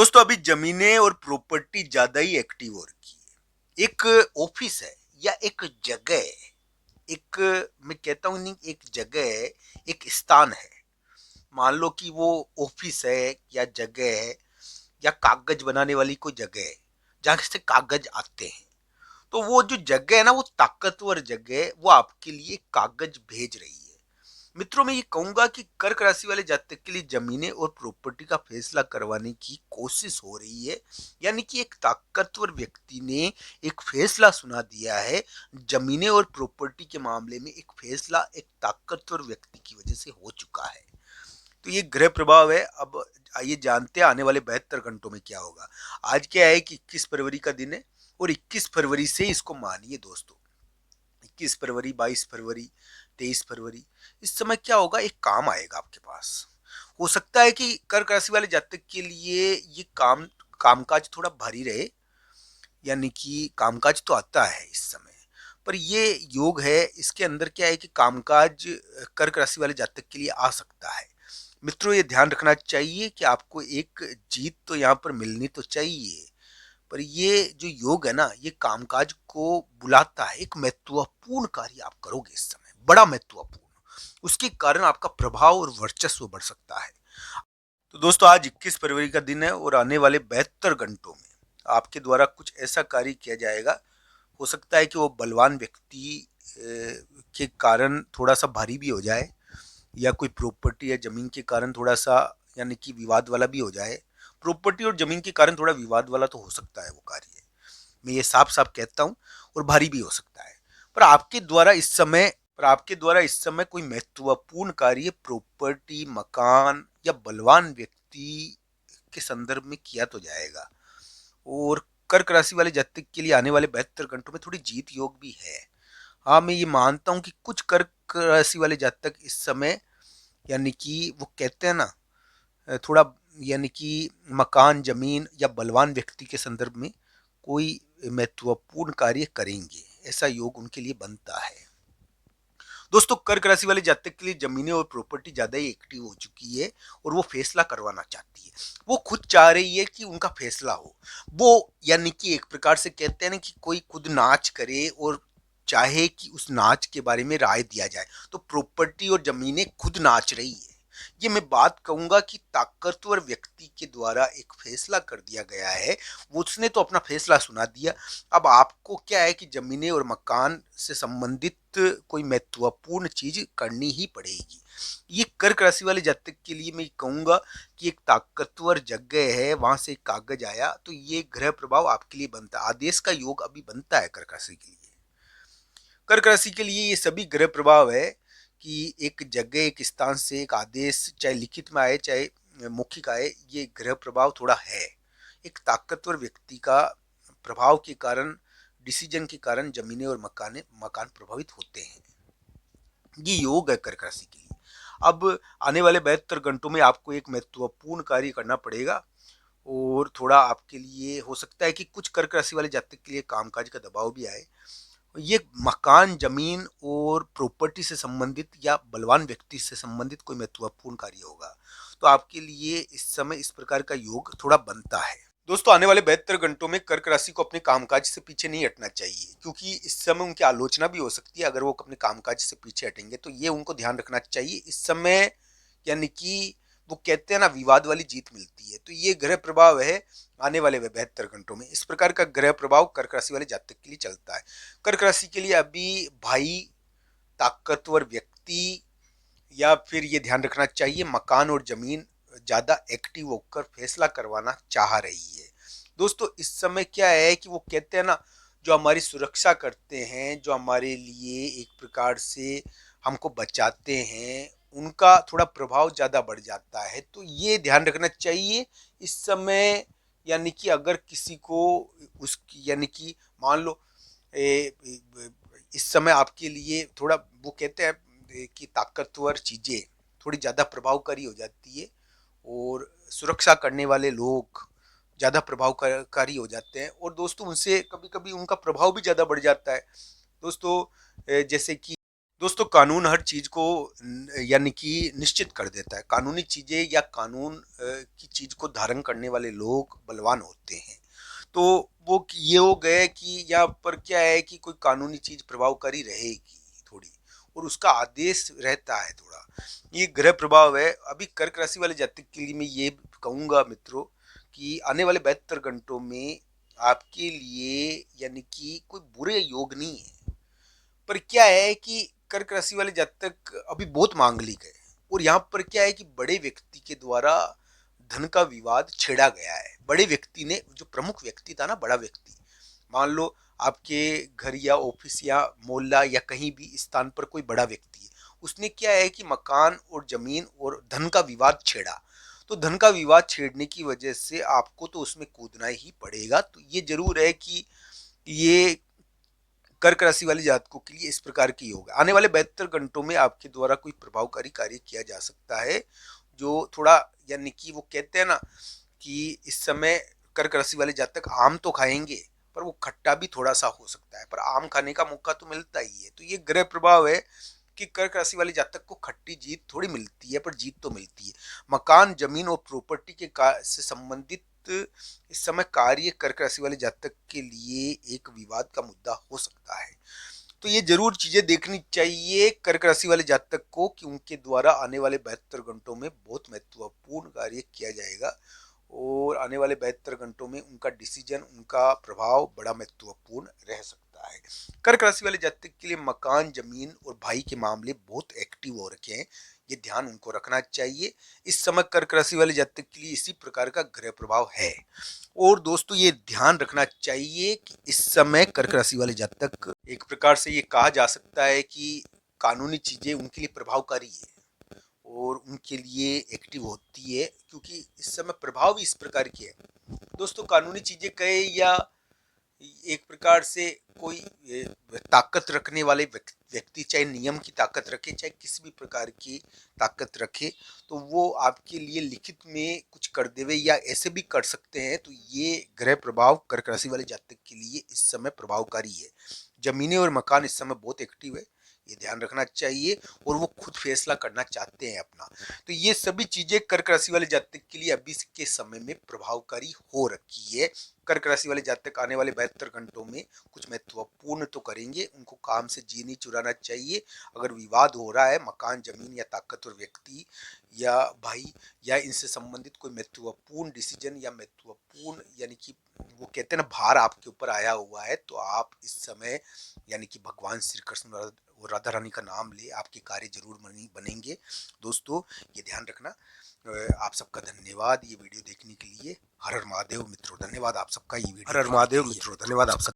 दोस्तों अभी जमीनें और प्रॉपर्टी ज्यादा ही एक्टिव हो रखी है। एक ऑफिस है या एक जगह है, एक मैं कहता हूँ नहीं, एक जगह है, एक स्थान है। मान लो कि वो ऑफिस है या जगह है या कागज बनाने वाली कोई जगह है जहां से कागज आते हैं। तो वो जो जगह है ना, वो ताकतवर जगह है, वो आपके लिए कागज भेज रही है। मित्रों, मैं ये कहूंगा कि कर्क राशि वाले जातक के लिए जमीनें और प्रॉपर्टी का फैसला करवाने की कोशिश हो रही है। यानी कि एक ताकतवर व्यक्ति ने एक फैसला सुना दिया है। जमीनें और प्रॉपर्टी के मामले में एक फैसला एक ताकतवर व्यक्ति की वजह से हो चुका है। तो ये ग्रह प्रभाव है। अब आइए जानते हैं आने वाले 72 घंटों में क्या होगा। आज क्या है कि 21 फरवरी का दिन है और 21 फरवरी से इसको मानिए दोस्तों। 21 फरवरी, 22 फरवरी, 23 फरवरी, इस समय क्या होगा, एक काम आएगा आपके पास। हो सकता है कि कर्क राशि वाले जातक के लिए ये कामकाज थोड़ा भारी रहे। यानी कि कामकाज तो आता है इस समय, पर ये योग है, इसके अंदर क्या है कि कामकाज कर्क राशि वाले जातक के लिए आ सकता है। मित्रों, ये ध्यान रखना चाहिए कि आपको एक जीत तो यहाँ पर मिलनी तो चाहिए, पर ये जो योग है ना, ये कामकाज को बुलाता है। एक महत्वपूर्ण कार्य आप करोगे इस समय, बड़ा महत्वपूर्ण। उसके कारण आपका प्रभाव और वर्चस्व बढ़ सकता है। तो दोस्तों आज 21 फरवरी का दिन है और आने वाले 72 घंटों में आपके द्वारा कुछ ऐसा कार्य किया जाएगा। हो सकता है कि वो बलवान व्यक्ति के कारण थोड़ा सा भारी भी हो जाए, या कोई प्रॉपर्टी या जमीन के कारण थोड़ा सा यानी कि विवाद वाला भी हो जाए। प्रॉपर्टी और जमीन के कारण थोड़ा विवाद वाला तो हो सकता है वो कार्य, मैं ये साफ साफ कहता हूँ, और भारी भी हो सकता है। पर आपके द्वारा इस समय कोई महत्वपूर्ण कार्य प्रॉपर्टी, मकान या बलवान व्यक्ति के संदर्भ में किया तो जाएगा। और कर्क राशि वाले जातक के लिए आने वाले 72 घंटों में थोड़ी जीत योग भी है। हाँ, मैं ये मानता हूँ कि कुछ कर्क राशि वाले जातक इस समय यानी कि वो कहते हैं ना, थोड़ा यानी कि मकान, जमीन या बलवान व्यक्ति के संदर्भ में कोई महत्वपूर्ण कार्य करेंगे, ऐसा योग उनके लिए बनता है। दोस्तों कर्क राशि वाले जातक के लिए जमीनें और प्रॉपर्टी ज्यादा ही एक्टिव हो चुकी है और वो फैसला करवाना चाहती है। वो खुद चाह रही है कि उनका फैसला हो। वो यानी कि एक प्रकार से कहते हैं ना कि कोई खुद नाच करे और चाहे कि उस नाच के बारे में राय दिया जाए, तो प्रॉपर्टी और जमीनें खुद नाच रही है। ये मैं बात कहूंगा कि ताकतवर व्यक्ति के द्वारा एक फैसला कर दिया गया है। उसने तो अपना फैसला सुना दिया। अब आपको क्या है कि जमीनें और मकान से संबंधित कोई महत्वपूर्ण चीज करनी ही पड़ेगी। ये कर्क राशि वाले जातक के लिए मैं कहूंगा कि एक ताकतवर जगह है, वहां से एक कागज आया, तो ये ग्रह प्रभाव आपके लिए बनता है। आदेश का योग अभी बनता है कर्क राशि के लिए। कर्क राशि के लिए ये सभी ग्रह प्रभाव है कि एक जगह, एक स्थान से एक आदेश, चाहे लिखित में आए चाहे मौखिक आए, ये ग्रह प्रभाव थोड़ा है। एक ताकतवर व्यक्ति का प्रभाव के कारण, डिसीजन के कारण जमीनें और मकान प्रभावित होते हैं। ये योग है कर्क राशि के लिए। अब आने वाले 72 घंटों में आपको एक महत्वपूर्ण कार्य करना पड़ेगा, और थोड़ा आपके लिए हो सकता है कि कुछ कर्क राशि वाले जातक के लिए कामकाज का दबाव भी आए। ये मकान, जमीन और प्रॉपर्टी से संबंधित या बलवान व्यक्ति से संबंधित कोई महत्वपूर्ण कार्य होगा, तो आपके लिए इस समय इस प्रकार का योग थोड़ा बनता है। दोस्तों आने वाले 72 घंटों में कर्क राशि को अपने कामकाज से पीछे नहीं हटना चाहिए, क्योंकि इस समय उनकी आलोचना भी हो सकती है। अगर वो अपने कामकाज से पीछे हटेंगे तो ये उनको ध्यान रखना चाहिए इस समय। यानी कि वो कहते हैं ना, विवाद वाली जीत मिलती है। तो ये ग्रह प्रभाव है आने वाले 72 घंटों में। इस प्रकार का ग्रह प्रभाव कर्क राशि वाले जातक के लिए चलता है। कर्क राशि के लिए अभी भाई, ताकतवर व्यक्ति, या फिर ये ध्यान रखना चाहिए मकान और जमीन ज्यादा एक्टिव होकर फैसला करवाना चाह रही है। दोस्तों इस समय क्या है कि वो कहते हैं ना, जो हमारी सुरक्षा करते हैं, जो हमारे लिए एक प्रकार से हमको बचाते हैं, उनका थोड़ा प्रभाव ज्यादा बढ़ जाता है। तो ये ध्यान रखना चाहिए इस समय। यानी कि अगर किसी को उसकी यानी कि मान लो इस समय आपके लिए थोड़ा वो कहते हैं कि ताकतवर चीजें थोड़ी ज्यादा प्रभावकारी हो जाती है, और सुरक्षा करने वाले लोग ज्यादा प्रभावकारी हो जाते हैं, और दोस्तों उनसे कभी कभी उनका प्रभाव भी ज्यादा बढ़ जाता है। दोस्तों जैसे कि दोस्तों, कानून हर चीज को यानी कि निश्चित कर देता है। कानूनी चीजें या कानून की चीज को धारण करने वाले लोग बलवान होते हैं। तो वो ये हो गए कि यहाँ पर क्या है कि कोई कानूनी चीज प्रभावकारी रहेगी थोड़ी, और उसका आदेश रहता है थोड़ा। ये ग्रह प्रभाव है। अभी कर्क राशि वाले जातक के लिए मैं ये कहूंगा मित्रों कि आने वाले 72 घंटों में आपके लिए यानी कि कोई बुरे योग नहीं है। पर क्या है कि कर्क राशि वाले जातक अभी बहुत मांगलिक है, और यहाँ पर क्या है कि बड़े व्यक्ति के द्वारा धन का विवाद छेड़ा गया है। बड़े व्यक्ति ने, जो प्रमुख व्यक्ति था ना, बड़ा व्यक्ति, मान लो आपके घर या ऑफिस या मोहल्ला या कहीं भी स्थान पर कोई बड़ा व्यक्ति है, उसने क्या है कि मकान और जमीन और धन का विवाद छेड़ा। तो धन का विवाद छेड़ने की वजह से आपको तो उसमें कूदना ही पड़ेगा। तो ये जरूर है कि ये कर्क राशि वाले जातकों के लिए इस प्रकार की योग आने वाले 72 घंटों में आपके द्वारा कोई प्रभावकारी कार्य किया जा सकता है, जो थोड़ा यानी कि वो कहते हैं ना कि इस समय कर्क राशि वाले जातक आम तो खाएंगे, पर वो खट्टा भी थोड़ा सा हो सकता है, पर आम खाने का मौका तो मिलता ही है। तो ये ग्रह प्रभाव है कि कर्क राशि वाले जातक को खट्टी जीत थोड़ी मिलती है, पर जीत तो मिलती है। मकान, जमीन और प्रॉपर्टी के से संबंधित इस समय कार्य कर्क राशि वाले जातक के लिए एक विवाद का मुद्दा हो सकता है। तो ये जरूर चीजें देखनी चाहिए कर्क राशि वाले जातक को कि उनके द्वारा आने वाले 72 घंटों में बहुत महत्वपूर्ण कार्य किया जाएगा, और आने वाले 72 घंटों में उनका डिसीजन, उनका प्रभाव बड़ा महत्वपूर्ण रह सकता है। कर्क राशि वाले जातक के लिए मकान, जमीन और भाई के मामले बहुत एक्टिव हो रखे हैं, ये ध्यान उनको रखना चाहिए। इस समय कर्क राशि वाले जातक के लिए इसी प्रकार का ग्रह प्रभाव है। और दोस्तों, ये ध्यान रखना चाहिए कि इस समय कर्क राशि वाले जातक, एक प्रकार से ये कहा जा सकता है कि कानूनी चीजें उनके लिए प्रभावकारी है और उनके लिए एक्टिव होती है, क्योंकि इस समय प्रभाव इस प्रकार के है। दोस्तों, कानूनी चीजें कहे या एक प्रकार से कोई ताकत रखने वाले व्यक्ति, चाहे नियम की ताकत रखे चाहे किसी भी प्रकार की ताकत रखे, तो वो आपके लिए लिखित में कुछ कर देवे या ऐसे भी कर सकते हैं। तो ये ग्रह प्रभाव कर्क राशि वाले जातक के लिए इस समय प्रभावकारी है। जमीनें और मकान इस समय बहुत एक्टिव है, ये ध्यान रखना चाहिए, और वो खुद फैसला करना चाहते हैं अपना। तो ये सभी चीजें कर्क राशि वाले जातक के लिए अभी के समय में प्रभावकारी हो रखी है। कर्क राशि वाले जातक आने वाले 72 घंटों में कुछ महत्वपूर्ण तो करेंगे, उनको काम से जी नहीं चुराना चाहिए। अगर विवाद हो रहा है मकान, जमीन या ताकतवर व्यक्ति या भाई या इनसे संबंधित कोई महत्वपूर्ण डिसीजन या महत्वपूर्ण यानी कि वो कहते हैं ना भार आपके ऊपर आया हुआ है, तो आप इस समय यानी कि भगवान श्री कृष्ण और राधा रानी का नाम ले, आपके कार्य जरूर बनेंगे। दोस्तों, ये ध्यान रखना। आप सबका धन्यवाद ये वीडियो देखने के लिए। हर हर महादेव मित्रों, धन्यवाद आप सबका ये वीडियो। हर हर महादेव मित्रों, धन्यवाद आप सबका।